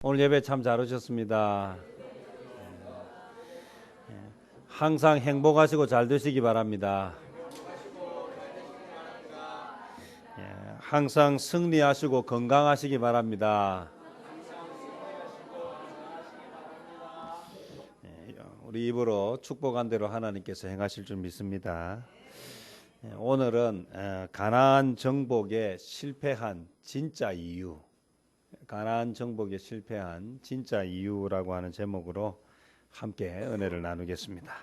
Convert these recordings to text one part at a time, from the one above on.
오늘 예배 참 잘 오셨습니다. 항상 행복하시고 잘 되시기 바랍니다. 항상 승리하시고 건강하시기 바랍니다. 우리 입으로 축복한 대로 하나님께서 행하실 줄 믿습니다. 오늘은 가나안 정복에 실패한 진짜 이유, 가나안 정복에 실패한 진짜 이유라고 하는 제목으로 함께 은혜를 나누겠습니다.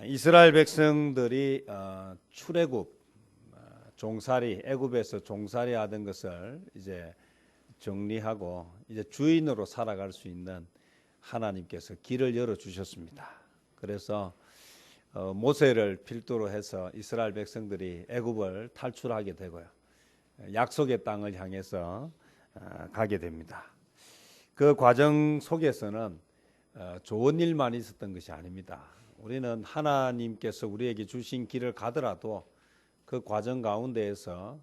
이스라엘 백성들이 출애굽 종살이 애굽에서 종살이 하던 것을 이제 정리하고 이제 주인으로 살아갈 수 있는 하나님께서 길을 열어 주셨습니다. 그래서 모세를 필두로 해서 이스라엘 백성들이 애굽을 탈출하게 되고요. 약속의 땅을 향해서 가게 됩니다. 그 과정 속에서는 좋은 일만 있었던 것이 아닙니다. 우리는 하나님께서 우리에게 주신 길을 가더라도 그 과정 가운데에서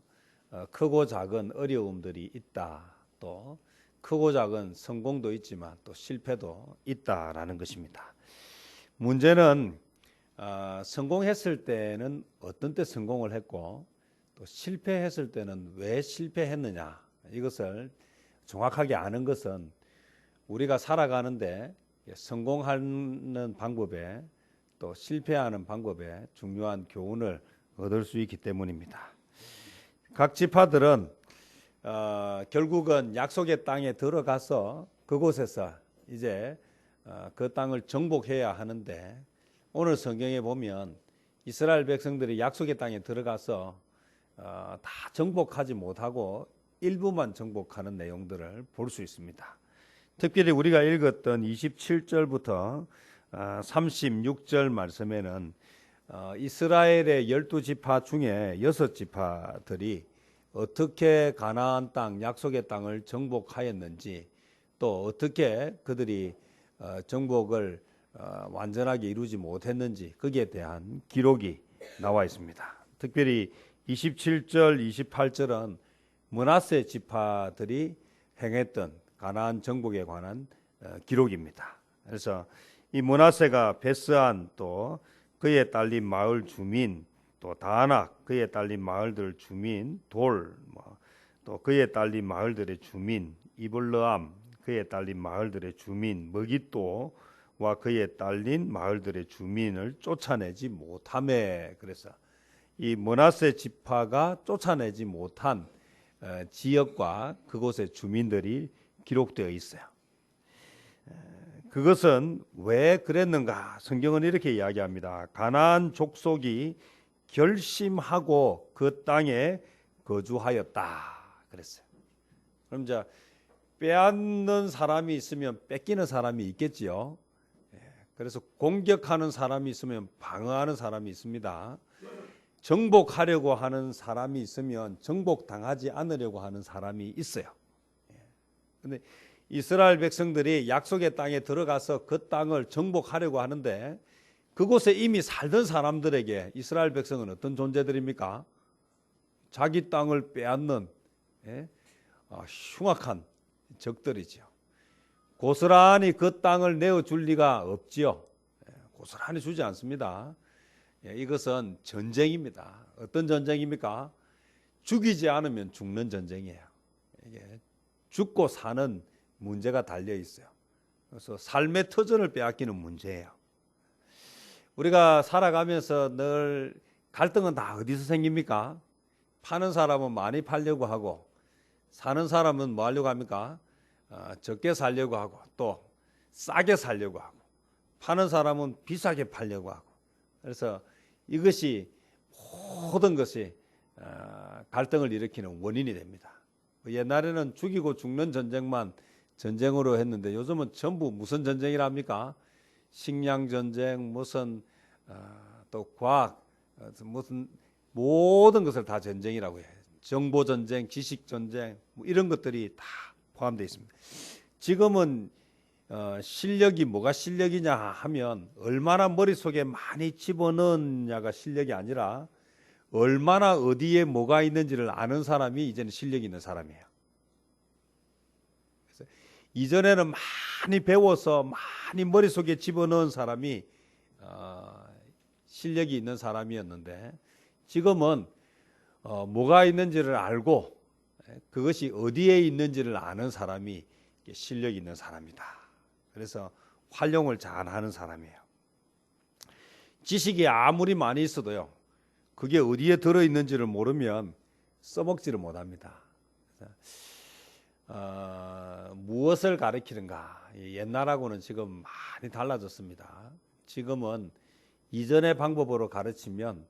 크고 작은 어려움들이 있다. 또 크고 작은 성공도 있지만 또 실패도 있다라는 것입니다. 문제는 성공했을 때는 어떤 때 성공을 했고 또 실패했을 때는 왜 실패했느냐, 이것을 정확하게 아는 것은 우리가 살아가는데 성공하는 방법에 또 실패하는 방법에 중요한 교훈을 얻을 수 있기 때문입니다. 각 지파들은 결국은 약속의 땅에 들어가서 그곳에서 이제 그 땅을 정복해야 하는데, 오늘 성경에 보면 이스라엘 백성들이 약속의 땅에 들어가서 다 정복하지 못하고 일부만 정복하는 내용들을 볼 수 있습니다. 특별히 우리가 읽었던 27절부터 36절 말씀에는 이스라엘의 12지파 중에 6지파들이 어떻게 가나안 땅, 약속의 땅을 정복하였는지, 또 어떻게 그들이 정복을 완전하게 이루지 못했는지, 거기에 대한 기록이 나와 있습니다. 특별히 27절, 28절은 므낫세 지파들이 행했던 가나안 정복에 관한 기록입니다. 그래서 이 므낫세가 베스안, 또 그에 딸린 마을 주민, 또 다낙 그에 딸린 마을들 주민, 돌, 또 그에 딸린 마을들의 주민, 이블르암 그에 딸린 마을들의 주민, 머깃도와 그에 딸린 마을들의 주민을 쫓아내지 못하매, 그래서 이 므낫세 지파가 쫓아내지 못한 지역과 그곳의 주민들이 기록되어 있어요. 그것은 왜 그랬는가? 성경은 이렇게 이야기합니다. 가나안 족속이 결심하고 그 땅에 거주하였다 그랬어요. 그럼 이제 빼앗는 사람이 있으면 뺏기는 사람이 있겠지요. 그래서 공격하는 사람이 있으면 방어하는 사람이 있습니다. 정복하려고 하는 사람이 있으면 정복당하지 않으려고 하는 사람이 있어요. 근데 이스라엘 백성들이 약속의 땅에 들어가서 그 땅을 정복하려고 하는데, 그곳에 이미 살던 사람들에게 이스라엘 백성은 어떤 존재들입니까? 자기 땅을 빼앗는 흉악한 적들이죠. 고스란히 그 땅을 내어줄 리가 없지요. 고스란히 주지 않습니다. 이것은 전쟁입니다. 어떤 전쟁입니까? 죽이지 않으면 죽는 전쟁이에요. 이게 죽고 사는 문제가 달려 있어요. 그래서 삶의 터전을 빼앗기는 문제예요. 우리가 살아가면서 늘 갈등은 다 어디서 생깁니까? 파는 사람은 많이 팔려고 하고, 사는 사람은 뭐 하려고 합니까? 적게 살려고 하고, 또 싸게 살려고 하고, 파는 사람은 비싸게 팔려고 하고. 그래서 이것이 모든 것이 갈등을 일으키는 원인이 됩니다. 옛날에는 죽이고 죽는 전쟁만 전쟁으로 했는데, 요즘은 전부 무슨 전쟁이랍니까? 식량 전쟁, 무슨 또 과학, 무슨 모든 것을 다 전쟁이라고 해요. 정보 전쟁, 지식 전쟁, 뭐 이런 것들이 다 포함되어 있습니다. 지금은 실력이 뭐가 실력이냐 하면 얼마나 머릿속에 많이 집어넣느냐가 실력이 아니라 얼마나 어디에 뭐가 있는지를 아는 사람이 이제는 실력이 있는 사람이에요. 이전에는 많이 배워서 많이 머릿속에 집어넣은 사람이 실력이 있는 사람이었는데, 지금은 뭐가 있는지를 알고 그것이 어디에 있는지를 아는 사람이 실력이 있는 사람이다. 그래서 활용을 잘하는 사람이에요. 지식이 아무리 많이 있어도요, 그게 어디에 들어있는지를 모르면 써먹지를 못합니다. 무엇을 가르치는가? 옛날하고는 지금 많이 달라졌습니다. 지금은 이전의 방법으로 가르치면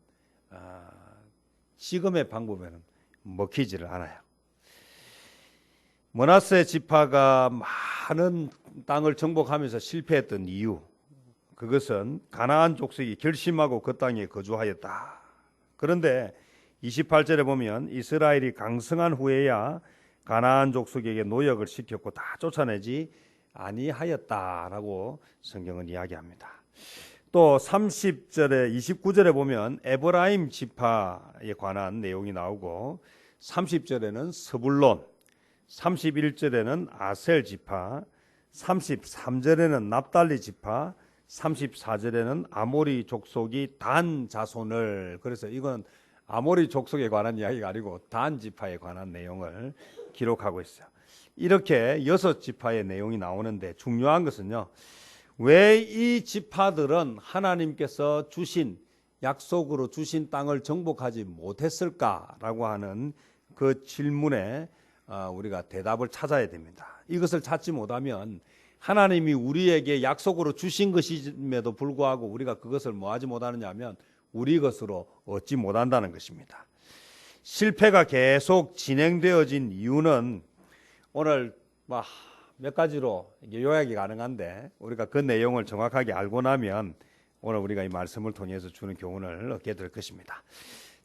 지금의 방법에는 먹히지를 않아요. 므낫세 지파가 많은 땅을 정복하면서 실패했던 이유, 그것은 가나안 족속이 결심하고 그 땅에 거주하였다. 그런데 28절에 보면 이스라엘이 강성한 후에야 가나안 족속에게 노역을 시켰고 다 쫓아내지 아니하였다라고 성경은 이야기합니다. 또 30절에 29절에 보면 에브라임 지파에 관한 내용이 나오고, 30절에는 스불론, 31절에는 아셀 지파, 33절에는 납달리 지파, 34절에는 아모리 족속이 단 자손을, 그래서 이건 아모리 족속에 관한 이야기가 아니고 단 지파에 관한 내용을 기록하고 있어요. 이렇게 6지파의 내용이 나오는데, 중요한 것은요, 왜 이 지파들은 하나님께서 주신, 약속으로 주신 땅을 정복하지 못했을까라고 하는 그 질문에 우리가 대답을 찾아야 됩니다. 이것을 찾지 못하면 하나님이 우리에게 약속으로 주신 것임에도 불구하고 우리가 그것을 뭐하지 못하느냐 하면 우리 것으로 얻지 못한다는 것입니다. 실패가 계속 진행되어진 이유는 오늘 몇 가지로 요약이 가능한데, 우리가 그 내용을 정확하게 알고 나면 오늘 우리가 이 말씀을 통해서 주는 교훈을 얻게 될 것입니다.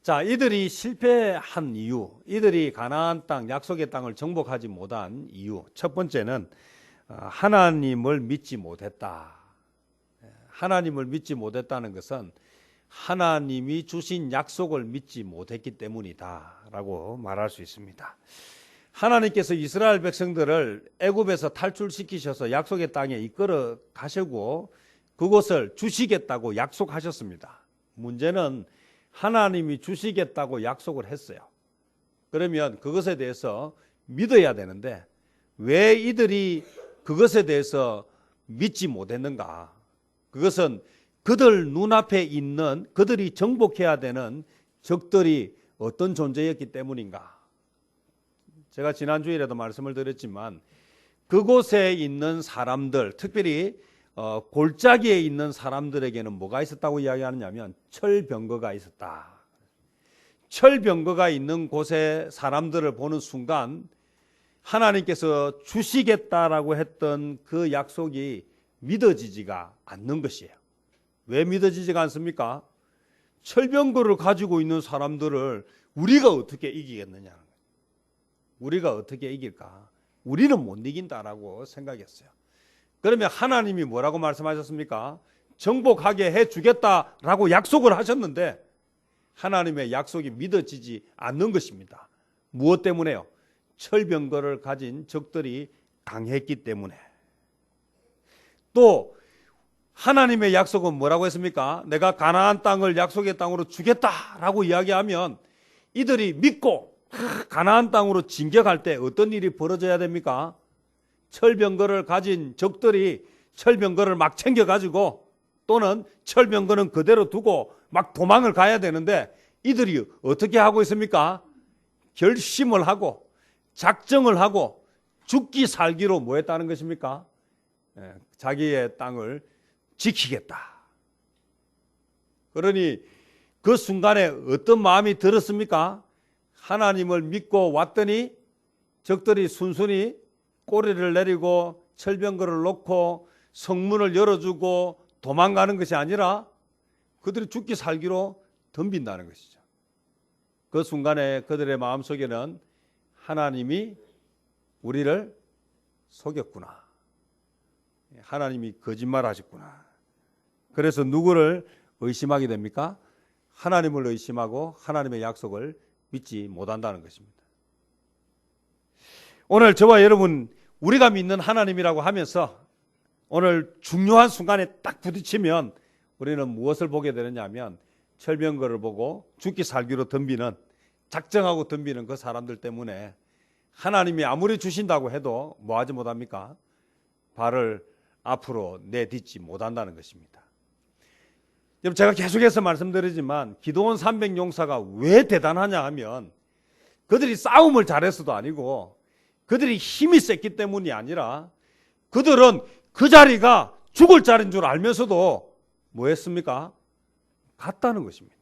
자, 이들이 실패한 이유, 이들이 가나안 땅, 약속의 땅을 정복하지 못한 이유, 첫 번째는 하나님을 믿지 못했다. 하나님을 믿지 못했다는 것은 하나님이 주신 약속을 믿지 못했기 때문이다라고 말할 수 있습니다. 하나님께서 이스라엘 백성들을 애굽에서 탈출시키셔서 약속의 땅에 이끌어 가시고 그곳을 주시겠다고 약속하셨습니다. 문제는 하나님이 주시겠다고 약속을 했어요. 그러면 그것에 대해서 믿어야 되는데 왜 이들이 그것에 대해서 믿지 못했는가? 그것은 그들 눈앞에 있는, 그들이 정복해야 되는 적들이 어떤 존재였기 때문인가? 제가 지난주일에도 말씀을 드렸지만 그곳에 있는 사람들, 특별히 골짜기에 있는 사람들에게는 뭐가 있었다고 이야기하느냐면 철병거가 있었다. 철병거가 있는 곳에 사람들을 보는 순간 하나님께서 주시겠다라고 했던 그 약속이 믿어지지가 않는 것이에요. 왜 믿어지지가 않습니까? 철병거를 가지고 있는 사람들을 우리가 어떻게 이기겠느냐. 우리가 어떻게 이길까? 우리는 못 이긴다라고 생각했어요. 그러면 하나님이 뭐라고 말씀하셨습니까? 정복하게 해주겠다라고 약속을 하셨는데 하나님의 약속이 믿어지지 않는 것입니다. 무엇 때문에요? 철병거를 가진 적들이 강했기 때문에. 또 하나님의 약속은 뭐라고 했습니까? 내가 가나안 땅을 약속의 땅으로 주겠다라고 이야기하면 이들이 믿고 가나안 땅으로 진격할 때 어떤 일이 벌어져야 됩니까? 철병거를 가진 적들이 철병거를 막 챙겨가지고 또는 철병거는 그대로 두고 막 도망을 가야 되는데 이들이 어떻게 하고 있습니까? 결심을 하고 작정을 하고 죽기 살기로 뭐 했다는 것입니까? 자기의 땅을 지키겠다. 그러니 그 순간에 어떤 마음이 들었습니까? 하나님을 믿고 왔더니 적들이 순순히 꼬리를 내리고 철병거를 놓고 성문을 열어주고 도망가는 것이 아니라 그들이 죽기 살기로 덤빈다는 것이죠. 그 순간에 그들의 마음속에는 하나님이 우리를 속였구나. 하나님이 거짓말하셨구나. 그래서 누구를 의심하게 됩니까? 하나님을 의심하고 하나님의 약속을 믿지 못한다는 것입니다. 오늘 저와 여러분, 우리가 믿는 하나님이라고 하면서 오늘 중요한 순간에 딱 부딪히면 우리는 무엇을 보게 되느냐 하면 철병거를 보고 죽기 살기로 덤비는, 작정하고 덤비는 그 사람들 때문에 하나님이 아무리 주신다고 해도 뭐하지 못합니까? 발을 앞으로 내딛지 못한다는 것입니다. 여러분, 제가 계속해서 말씀드리지만 기드온 300용사가 왜 대단하냐 하면 그들이 싸움을 잘했어도 아니고 그들이 힘이 셌기 때문이 아니라 그들은 그 자리가 죽을 자리인 줄 알면서도 뭐 했습니까? 갔다는 것입니다.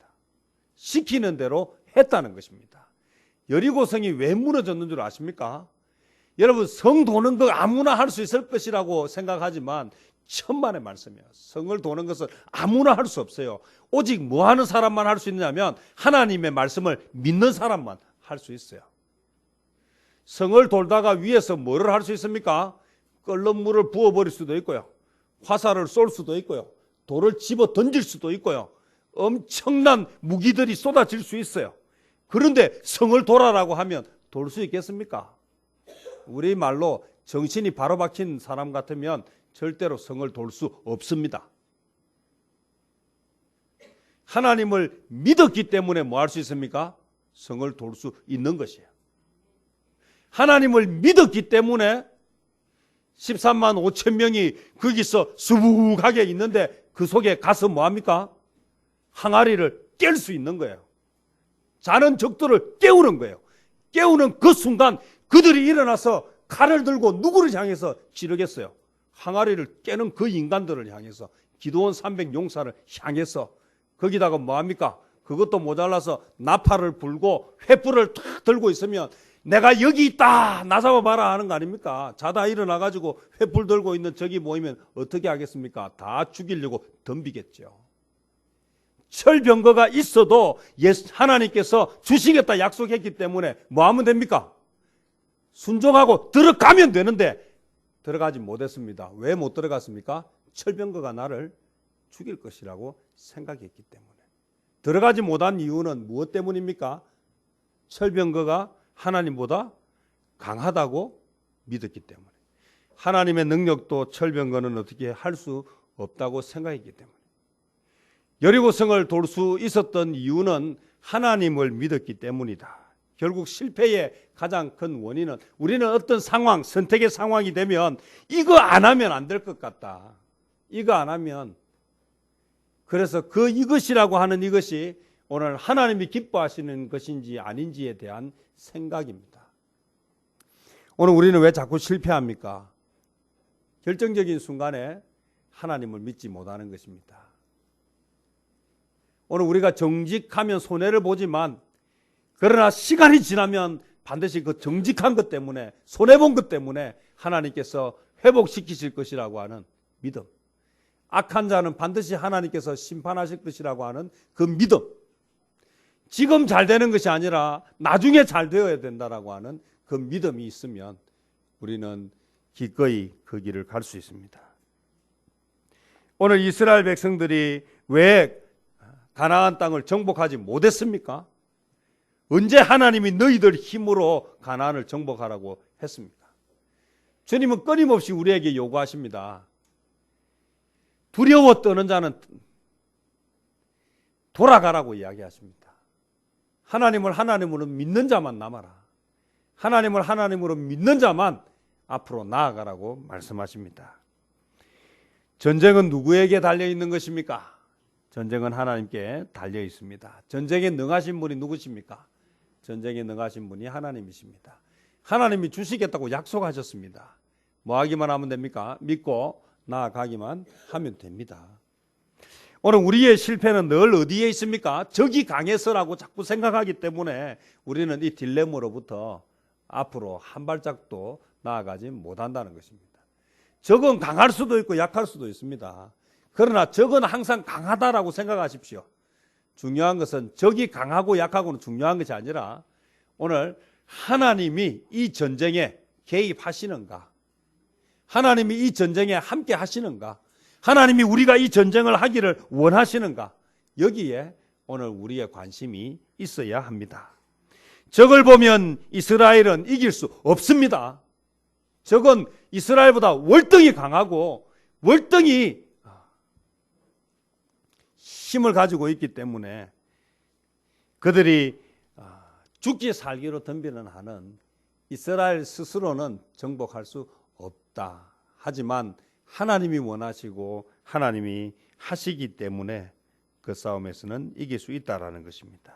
시키는 대로 했다는 것입니다. 여리고성이 왜 무너졌는 줄 아십니까? 여러분, 성 도는 거 아무나 할 수 있을 것이라고 생각하지만 천만의 말씀이에요. 성을 도는 것은 아무나 할 수 없어요. 오직 뭐 하는 사람만 할 수 있느냐면 하나님의 말씀을 믿는 사람만 할 수 있어요. 성을 돌다가 위에서 뭐를 할 수 있습니까? 끓는 물을 부어버릴 수도 있고요. 화살을 쏠 수도 있고요. 돌을 집어 던질 수도 있고요. 엄청난 무기들이 쏟아질 수 있어요. 그런데 성을 돌아라고 하면 돌 수 있겠습니까? 우리 말로 정신이 바로 박힌 사람 같으면 절대로 성을 돌 수 없습니다. 하나님을 믿었기 때문에 뭐 할 수 있습니까? 성을 돌 수 있는 것이에요. 하나님을 믿었기 때문에 13만 5천 명이 거기서 수북하게 있는데 그 속에 가서 뭐합니까? 항아리를 깰 수 있는 거예요. 자는 적들을 깨우는 거예요. 깨우는 그 순간 그들이 일어나서 칼을 들고 누구를 향해서 지르겠어요? 항아리를 깨는 그 인간들을 향해서, 기드온 300용사를 향해서. 거기다가 뭐합니까? 그것도 모자라서 나팔을 불고 횃불을 탁 들고 있으면 내가 여기 있다, 나 잡아봐라 하는 거 아닙니까? 자다 일어나가지고 횃불 들고 있는 적이 모이면 어떻게 하겠습니까? 다 죽이려고 덤비겠죠. 철병거가 있어도 하나님께서 주시겠다 약속했기 때문에 뭐 하면 됩니까? 순종하고 들어가면 되는데 들어가지 못했습니다. 왜 못 들어갔습니까? 철병거가 나를 죽일 것이라고 생각했기 때문에. 들어가지 못한 이유는 무엇 때문입니까? 철병거가 하나님보다 강하다고 믿었기 때문에. 하나님의 능력도 철병거는 어떻게 할 수 없다고 생각했기 때문에. 여리고성을 돌 수 있었던 이유는 하나님을 믿었기 때문이다. 결국 실패의 가장 큰 원인은 우리는 어떤 상황, 선택의 상황이 되면 이거 안 하면 안 될 것 같다. 이거 안 하면. 그래서 그 이것이라고 하는 이것이 오늘 하나님이 기뻐하시는 것인지 아닌지에 대한 생각입니다. 오늘 우리는 왜 자꾸 실패합니까? 결정적인 순간에 하나님을 믿지 못하는 것입니다. 오늘 우리가 정직하면 손해를 보지만 그러나 시간이 지나면 반드시 그 정직한 것 때문에, 손해본 것 때문에 하나님께서 회복시키실 것이라고 하는 믿음. 악한 자는 반드시 하나님께서 심판하실 것이라고 하는 그 믿음. 지금 잘 되는 것이 아니라 나중에 잘 되어야 된다라고 하는 그 믿음이 있으면 우리는 기꺼이 그 길을 갈 수 있습니다. 오늘 이스라엘 백성들이 왜 가나안 땅을 정복하지 못했습니까? 언제 하나님이 너희들 힘으로 가나안을 정복하라고 했습니까? 주님은 끊임없이 우리에게 요구하십니다. 두려워 떠는 자는 돌아가라고 이야기하십니다. 하나님을 하나님으로 믿는 자만 남아라. 하나님을 하나님으로 믿는 자만 앞으로 나아가라고 말씀하십니다. 전쟁은 누구에게 달려 있는 것입니까? 전쟁은 하나님께 달려 있습니다. 전쟁에 능하신 분이 누구십니까? 전쟁에 능하신 분이 하나님이십니다. 하나님이 주시겠다고 약속하셨습니다. 뭐 하기만 하면 됩니까? 믿고 나아가기만 하면 됩니다. 오늘 우리의 실패는 늘 어디에 있습니까? 적이 강해서라고 자꾸 생각하기 때문에 우리는 이 딜레마로부터 앞으로 한 발짝도 나아가지 못한다는 것입니다. 적은 강할 수도 있고 약할 수도 있습니다. 그러나 적은 항상 강하다라고 생각하십시오. 중요한 것은 적이 강하고 약하고는 중요한 것이 아니라 오늘 하나님이 이 전쟁에 개입하시는가? 하나님이 이 전쟁에 함께 하시는가? 하나님이 우리가 이 전쟁을 하기를 원하시는가? 여기에 오늘 우리의 관심이 있어야 합니다. 적을 보면 이스라엘은 이길 수 없습니다. 적은 이스라엘보다 월등히 강하고 월등히 힘을 가지고 있기 때문에 그들이 죽기 살기로 덤비는 한은 이스라엘 스스로는 정복할 수 없다. 하지만 하나님이 원하시고 하나님이 하시기 때문에 그 싸움에서는 이길 수 있다라는 것입니다.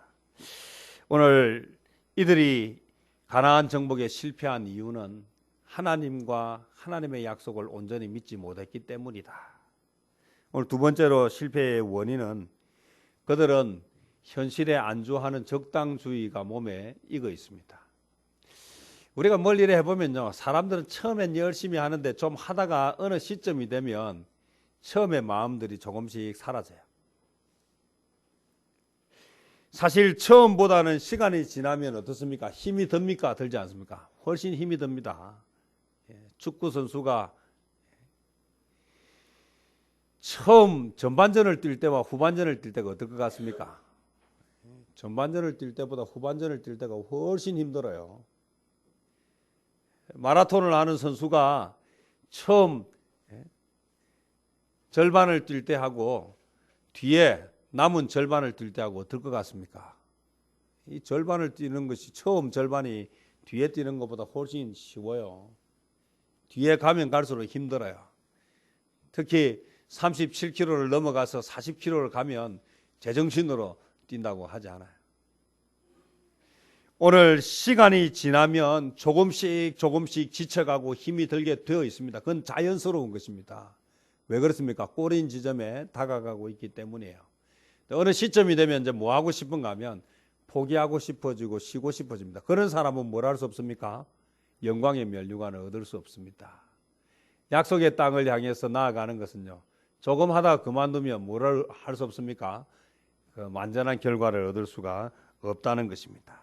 오늘 이들이 가나안 정복에 실패한 이유는 하나님과 하나님의 약속을 온전히 믿지 못했기 때문이다. 오늘 두 번째로 실패의 원인은 그들은 현실에 안주하는 적당주의가 몸에 익어 있습니다. 우리가 뭘 일을 해보면요, 사람들은 처음엔 열심히 하는데 좀 하다가 어느 시점이 되면 처음에 마음들이 조금씩 사라져요. 사실 처음보다는 시간이 지나면 어떻습니까? 힘이 듭니까? 들지 않습니까? 훨씬 힘이 듭니다. 축구 선수가 처음 전반전을 뛸 때와 후반전을 뛸 때가 어떨 것 같습니까? 전반전을 뛸 때보다 후반전을 뛸 때가 훨씬 힘들어요. 마라톤을 하는 선수가 처음 절반을 뛸 때 하고 뒤에 남은 절반을 뛸 때 하고 어떨 것 같습니까? 이 절반을 뛰는 것이 처음 절반이 뒤에 뛰는 것보다 훨씬 쉬워요. 뒤에 가면 갈수록 힘들어요. 특히 37km를 넘어가서 40km를 가면 제정신으로 뛴다고 하지 않아요. 오늘 시간이 지나면 조금씩 지쳐가고 힘이 들게 되어 있습니다. 그건 자연스러운 것입니다. 왜 그렇습니까? 꼬린 지점에 다가가고 있기 때문이에요. 어느 시점이 되면 이제 뭐 하고 싶은가 하면 포기하고 싶어지고 쉬고 싶어집니다. 그런 사람은 뭘 할 수 없습니까? 영광의 면류관을 얻을 수 없습니다. 약속의 땅을 향해서 나아가는 것은요, 조금 하다가 그만두면 뭘 할 수 없습니까? 그 완전한 결과를 얻을 수가 없다는 것입니다.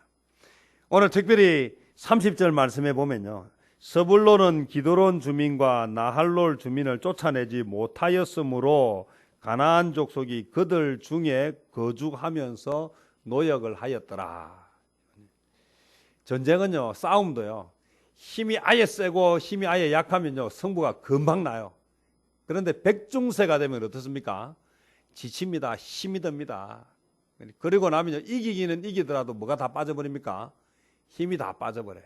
오늘 특별히 30절 말씀해 보면요, 서불론은 기드론 주민과 나할롤 주민을 쫓아내지 못하였으므로 가나안 족속이 그들 중에 거주하면서 노역을 하였더라. 전쟁은요, 싸움도요, 힘이 아예 세고 힘이 아예 약하면요, 승부가 금방 나요. 그런데 백중세가 되면 어떻습니까? 지칩니다. 힘이 듭니다. 그리고 나면요, 이기기는 이기더라도 뭐가 다 빠져버립니까? 힘이 다 빠져버려요.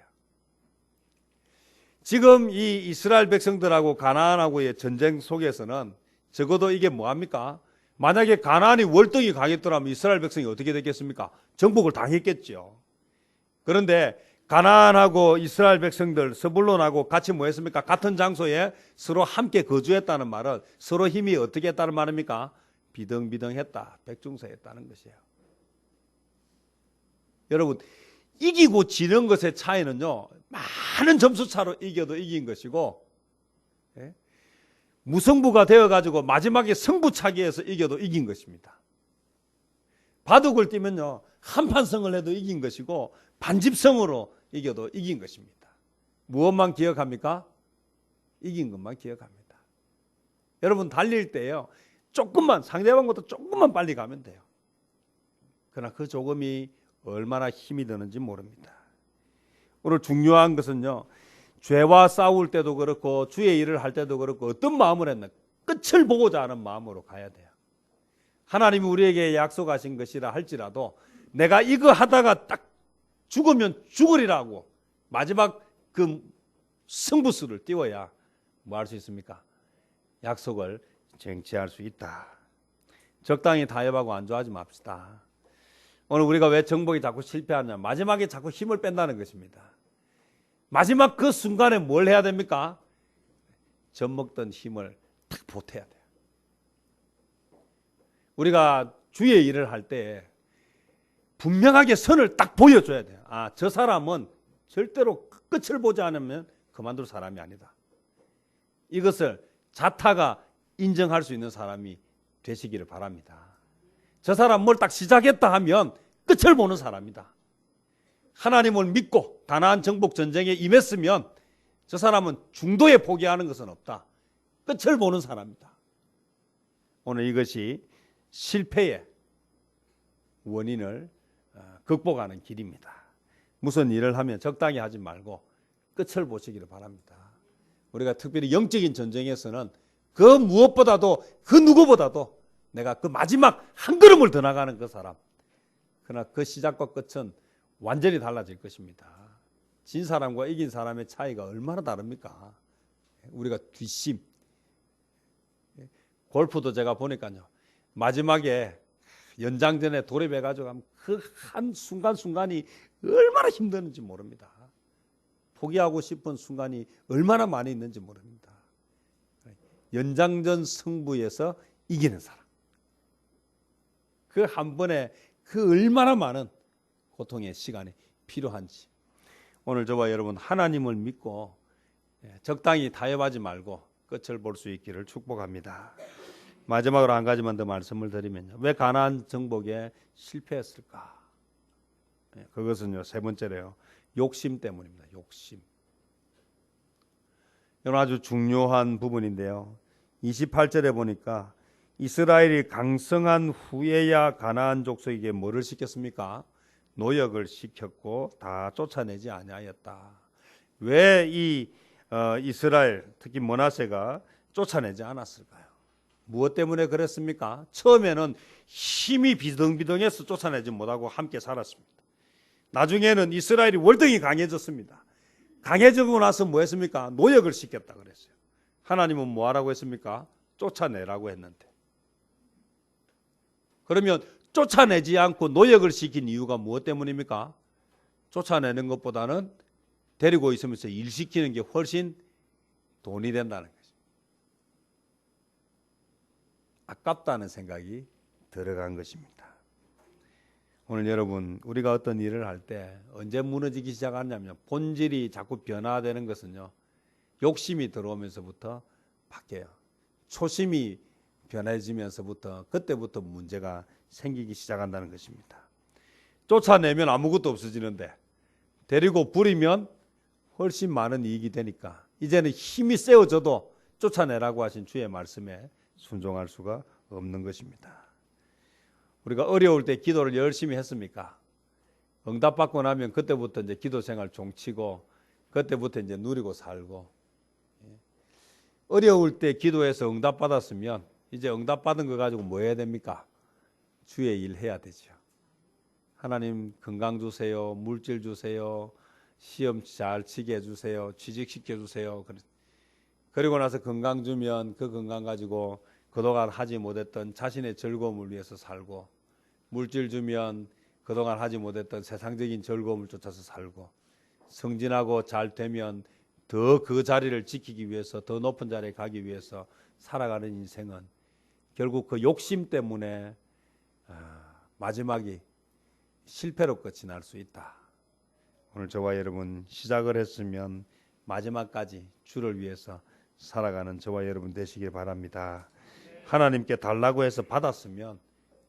지금 이 이스라엘 백성들하고 가나안하고의 전쟁 속에서는 적어도 이게 뭐합니까? 만약에 가나안이 월등히 강했더라면 이스라엘 백성이 어떻게 됐겠습니까? 정복을 당했겠죠. 그런데 가나안하고 이스라엘 백성들, 스불론하고 같이 뭐 했습니까? 같은 장소에 서로 함께 거주했다는 말은 서로 힘이 어떻게 했다는 말입니까? 비등비등했다, 백중세했다는 것이에요. 여러분, 이기고 지는 것의 차이는요, 많은 점수 차로 이겨도 이긴 것이고, 무승부가 되어가지고 마지막에 승부차기에서 이겨도 이긴 것입니다. 바둑을 뛰면요, 한판승을 해도 이긴 것이고 반집승으로 이겨도 이긴 것입니다. 무엇만 기억합니까? 이긴 것만 기억합니다. 여러분, 달릴 때요, 조금만, 상대방보다 조금만 빨리 가면 돼요. 그러나 그 조금이 얼마나 힘이 드는지 모릅니다. 오늘 중요한 것은요, 죄와 싸울 때도 그렇고 주의 일을 할 때도 그렇고 어떤 마음을 했나? 끝을 보고자 하는 마음으로 가야 돼요. 하나님이 우리에게 약속하신 것이라 할지라도 내가 이거 하다가 딱 죽으면 죽으리라고 마지막 그 승부수를 띄워야 뭐 할 수 있습니까? 약속을 쟁취할 수 있다. 적당히 타협하고 안주하지 맙시다. 오늘 우리가 왜 정복이 자꾸 실패하냐? 마지막에 자꾸 힘을 뺀다는 것입니다. 마지막 그 순간에 뭘 해야 됩니까? 젖먹던 힘을 탁 보태야 돼요. 우리가 주의 일을 할 때 분명하게 선을 딱 보여줘야 돼요. 아, 저 사람은 절대로 끝을 보지 않으면 그만둘 사람이 아니다. 이것을 자타가 인정할 수 있는 사람이 되시기를 바랍니다. 저 사람 뭘 딱 시작했다 하면 끝을 보는 사람이다. 하나님을 믿고 가나안 정복 전쟁에 임했으면 저 사람은 중도에 포기하는 것은 없다. 끝을 보는 사람이다. 오늘 이것이 실패의 원인을 극복하는 길입니다. 무슨 일을 하면 적당히 하지 말고 끝을 보시기를 바랍니다. 우리가 특별히 영적인 전쟁에서는 그 무엇보다도 그 누구보다도 내가 그 마지막 한 걸음을 더 나가는 그 사람. 그러나 그 시작과 끝은 완전히 달라질 것입니다. 진 사람과 이긴 사람의 차이가 얼마나 다릅니까? 우리가 뒷심. 골프도 제가 보니까요. 마지막에 연장전에 돌입해가지고 하면 그 한 순간순간이 얼마나 힘드는지 모릅니다. 포기하고 싶은 순간이 얼마나 많이 있는지 모릅니다. 연장전 승부에서 이기는 사람. 그 한 번에 그 얼마나 많은 고통의 시간이 필요한지. 오늘 저와 여러분 하나님을 믿고 적당히 타협하지 말고 끝을 볼 수 있기를 축복합니다. 마지막으로 한 가지만 더 말씀을 드리면요. 왜 가나안 정복에 실패했을까? 그것은요, 세 번째로요. 욕심 때문입니다. 욕심. 이건 아주 중요한 부분인데요. 28절에 보니까 이스라엘이 강성한 후에야 가나안 족속에게 뭐를 시켰습니까? 노역을 시켰고 다 쫓아내지 아니하였다. 왜 이 이스라엘 특히 므낫세가 쫓아내지 않았을까요? 무엇 때문에 그랬습니까? 처음에는 힘이 비등비등해서 쫓아내지 못하고 함께 살았습니다. 나중에는 이스라엘이 월등히 강해졌습니다. 강해지고 나서 뭐 했습니까? 노역을 시켰다 그랬어요. 하나님은 뭐 하라고 했습니까? 쫓아내라고 했는데. 그러면 쫓아내지 않고 노역을 시킨 이유가 무엇 때문입니까? 쫓아내는 것보다는 데리고 있으면서 일 시키는 게 훨씬 돈이 된다는 거죠. 아깝다는 생각이 들어간 것입니다. 오늘 여러분, 우리가 어떤 일을 할 때 언제 무너지기 시작하냐면 본질이 자꾸 변화되는 것은요, 욕심이 들어오면서부터 바뀌어요. 초심이 변해지면서부터 그때부터 문제가 생기기 시작한다는 것입니다. 쫓아내면 아무것도 없어지는데 데리고 부리면 훨씬 많은 이익이 되니까 이제는 힘이 세워져도 쫓아내라고 하신 주의 말씀에 순종할 수가 없는 것입니다. 우리가 어려울 때 기도를 열심히 했습니까? 응답받고 나면 그때부터 이제 기도 생활 종치고 그때부터 이제 누리고 살고, 어려울 때 기도해서 응답받았으면 이제 응답받은 거 가지고 뭐 해야 됩니까? 주의 일 해야 되죠. 하나님 건강 주세요, 물질 주세요, 시험 잘 치게 해주세요, 취직시켜 주세요. 그리고 나서 건강 주면 그 건강 가지고 그동안 하지 못했던 자신의 즐거움을 위해서 살고, 물질 주면 그동안 하지 못했던 세상적인 즐거움을 쫓아서 살고, 승진하고 잘 되면 더 그 자리를 지키기 위해서 더 높은 자리에 가기 위해서 살아가는 인생은 결국 그 욕심 때문에 마지막이 실패로 끝이 날 수 있다. 오늘 저와 여러분 시작을 했으면 마지막까지 주를 위해서 살아가는 저와 여러분 되시길 바랍니다. 하나님께 달라고 해서 받았으면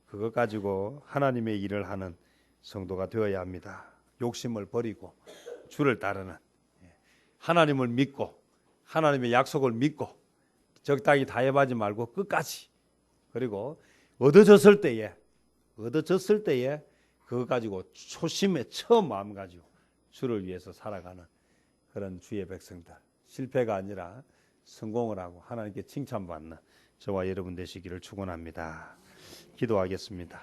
그것 가지고 하나님의 일을 하는 성도가 되어야 합니다. 욕심을 버리고 주를 따르는, 하나님을 믿고 하나님의 약속을 믿고 적당히 타협하지 말고 끝까지, 그리고 얻어졌을 때에 그것 가지고 초심의 처음 마음 가지고 주를 위해서 살아가는 그런 주의 백성들, 실패가 아니라 성공을 하고 하나님께 칭찬받는 저와 여러분 되시기를 축원합니다. 기도하겠습니다.